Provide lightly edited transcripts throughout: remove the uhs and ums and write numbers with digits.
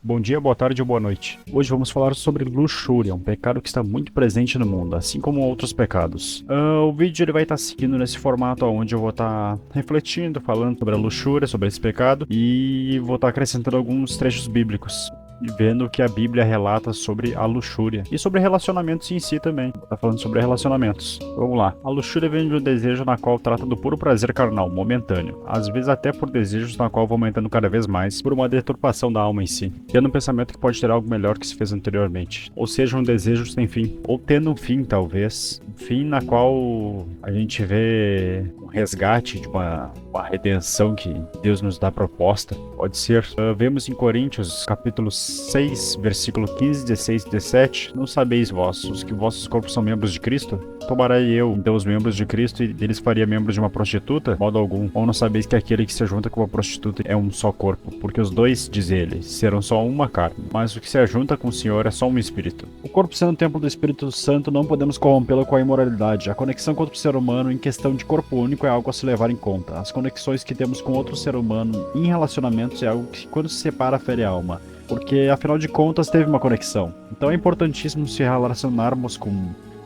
Bom dia, boa tarde ou boa noite. Hoje vamos falar sobre luxúria, um pecado que está muito presente no mundo, assim como outros pecados. O vídeo ele vai estar seguindo nesse formato onde eu vou estar refletindo, falando sobre a luxúria, sobre esse pecado e vou estar acrescentando alguns trechos bíblicos. E vendo o que a Bíblia relata sobre a luxúria e sobre relacionamentos em si também. Tá falando sobre relacionamentos. Vamos lá. A luxúria vem de um desejo na qual trata do puro prazer carnal, momentâneo, às vezes até por desejos na qual vão aumentando cada vez mais por uma deturpação da alma em si, tendo um pensamento que pode ter algo melhor que se fez anteriormente, ou seja, um desejo sem fim, ou tendo um fim talvez, um fim na qual a gente vê um resgate de uma redenção que Deus nos dá proposta. Pode ser. Vemos em Coríntios, capítulo 6, versículo 15, 16 e 17. Não sabeis vós, os que vossos corpos são membros de Cristo? Tomarei eu, então, os membros de Cristo e deles faria membros de uma prostituta? Modo algum. Ou não sabeis que aquele que se junta com uma prostituta é um só corpo? Porque os dois, diz ele, serão só uma carne. Mas o que se ajunta com o Senhor é só um espírito. O corpo sendo o templo do Espírito Santo, não podemos corrompê-lo com a imoralidade. A conexão com outro ser humano em questão de corpo único é algo a se levar em conta. As conexões que temos com outro ser humano em relacionamentos é algo que, quando se separa, fere a alma. Porque, afinal de contas, teve uma conexão. Então é importantíssimo se relacionarmos com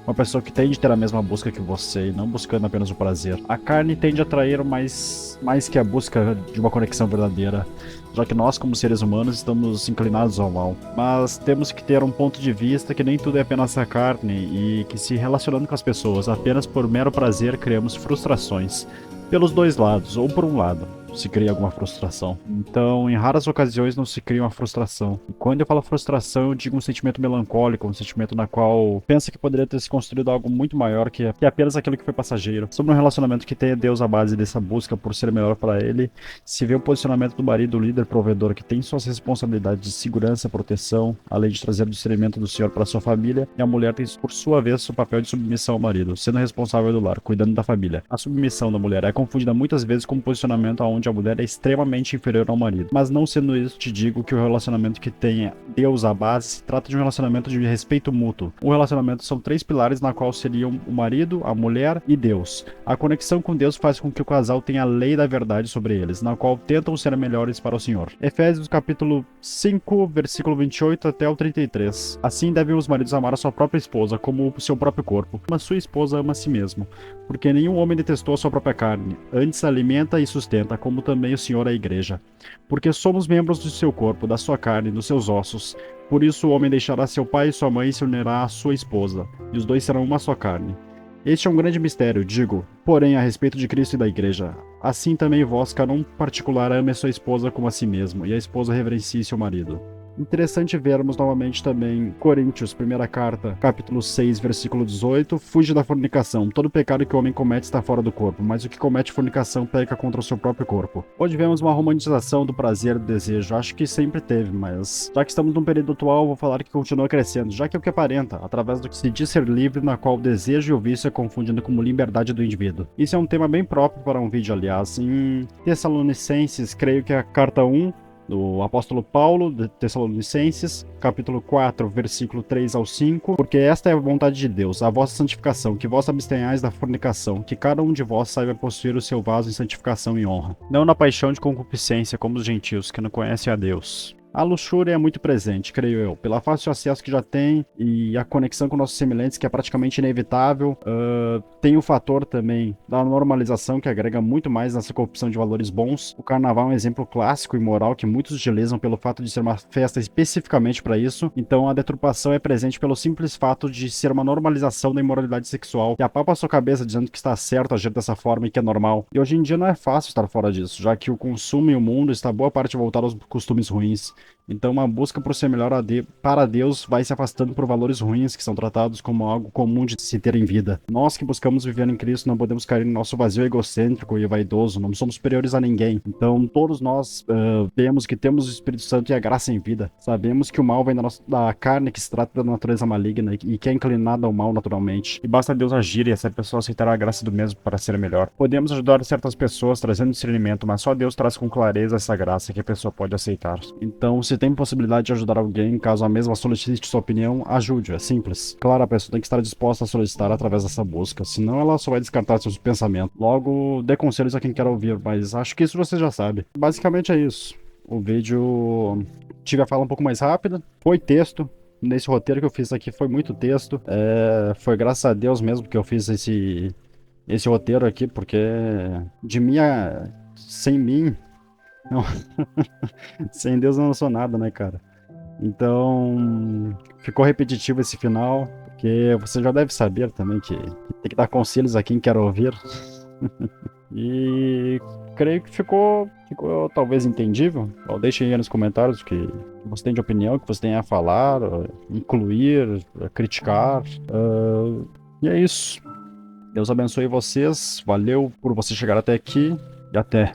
uma pessoa que tende a ter a mesma busca que você, e não buscando apenas o prazer. A carne tende a atrair mais que a busca de uma conexão verdadeira, já que nós, como seres humanos, estamos inclinados ao mal. Mas temos que ter um ponto de vista que nem tudo é apenas a carne, e que se relacionando com as pessoas apenas por mero prazer, criamos frustrações. Pelos dois lados, ou por um lado se cria alguma frustração. Então, em raras ocasiões não se cria uma frustração. E quando eu falo frustração, eu digo um sentimento melancólico, um sentimento na qual pensa que poderia ter se construído algo muito maior que apenas aquilo que foi passageiro. Sobre um relacionamento que tenha Deus à base dessa busca por ser melhor para ele, se vê o posicionamento do marido, o líder provedor, que tem suas responsabilidades de segurança, proteção, além de trazer o discernimento do Senhor para sua família, e a mulher tem, por sua vez, o papel de submissão ao marido, sendo responsável do lar, cuidando da família. A submissão da mulher é confundida muitas vezes com um posicionamento onde a mulher é extremamente inferior ao marido. Mas não sendo isso, te digo que o relacionamento que tenha Deus à base se trata de um relacionamento de respeito mútuo. O relacionamento são três pilares na qual seriam o marido, a mulher e Deus. A conexão com Deus faz com que o casal tenha a lei da verdade sobre eles, na qual tentam ser melhores para o Senhor. Efésios capítulo 5, versículo 28 até o 33. Assim devem os maridos amar a sua própria esposa como o seu próprio corpo. Mas sua esposa ama a si mesmo, porque nenhum homem detestou a sua própria carne, antes alimenta e sustenta, como também o Senhor a igreja. Porque somos membros do seu corpo, da sua carne, dos seus ossos. Por isso o homem deixará seu pai e sua mãe e se unirá à sua esposa, e os dois serão uma só carne. Este é um grande mistério, digo, porém, a respeito de Cristo e da igreja. Assim também vós, cada um particular, ame a sua esposa como a si mesmo, e a esposa reverencie seu marido. Interessante vermos novamente também Coríntios, primeira carta, capítulo 6, versículo 18. Fuge da fornicação. Todo pecado que o homem comete está fora do corpo, mas o que comete fornicação peca contra o seu próprio corpo. Hoje vemos uma romantização do prazer e do desejo. Acho que sempre teve, mas já que estamos num período atual, vou falar que continua crescendo, já que é o que aparenta, através do que se diz ser livre, na qual o desejo e o vício é confundido como liberdade do indivíduo. Isso é um tema bem próprio para um vídeo, aliás. Em Tessalonicenses, creio que é a carta 1, do apóstolo Paulo, de Tessalonicenses, capítulo 4, versículo 3 ao 5, porque esta é a vontade de Deus, a vossa santificação, que vós abstenhais da fornicação, que cada um de vós saiba possuir o seu vaso em santificação e honra, não na paixão de concupiscência como os gentios, que não conhecem a Deus. A luxúria é muito presente, creio eu, pela fácil acesso que já tem e a conexão com nossos semelhantes, que é praticamente inevitável. Tem o fator também da normalização, que agrega muito mais nessa corrupção de valores bons. O carnaval é um exemplo clássico e moral que muitos utilizam pelo fato de ser uma festa especificamente para isso. Então a deturpação é presente pelo simples fato de ser uma normalização da imoralidade sexual, que apapa a sua cabeça dizendo que está certo agir dessa forma e que é normal. E hoje em dia não é fácil estar fora disso, já que o consumo e o mundo está boa parte voltado aos costumes ruins. Então uma busca por ser melhor para Deus vai se afastando por valores ruins que são tratados como algo comum de se ter em vida. Nós que buscamos viver em Cristo não podemos cair no nosso vazio egocêntrico e vaidoso, não somos superiores a ninguém. Então todos nós vemos que temos o Espírito Santo e a graça em vida. Sabemos que o mal vem da carne, que se trata da natureza maligna e que é inclinada ao mal naturalmente. E basta Deus agir e essa pessoa aceitará a graça do mesmo para ser melhor. Podemos ajudar certas pessoas trazendo discernimento, mas só Deus traz com clareza essa graça que a pessoa pode aceitar. Então, se tem possibilidade de ajudar alguém, caso a mesma solicite sua opinião, ajude, é simples. Claro, a pessoa tem que estar disposta a solicitar através dessa busca, senão ela só vai descartar seus pensamentos. Logo, dê conselhos a quem quer ouvir, mas acho que isso você já sabe. Basicamente é isso. O vídeo tive a fala um pouco mais rápida, foi texto. Nesse roteiro que eu fiz aqui foi muito texto. Foi graças a Deus mesmo que eu fiz esse roteiro aqui, porque de mim sem mim, não, sem Deus eu não sou nada, né, cara? Então, ficou repetitivo esse final, porque você já deve saber também que tem que dar conselhos a quem quer ouvir. E creio que ficou talvez entendível. Então, deixem aí nos comentários o que você tem de opinião, o que você tem a falar, incluir, criticar. E é isso. Deus abençoe vocês. Valeu por você chegar até aqui e até.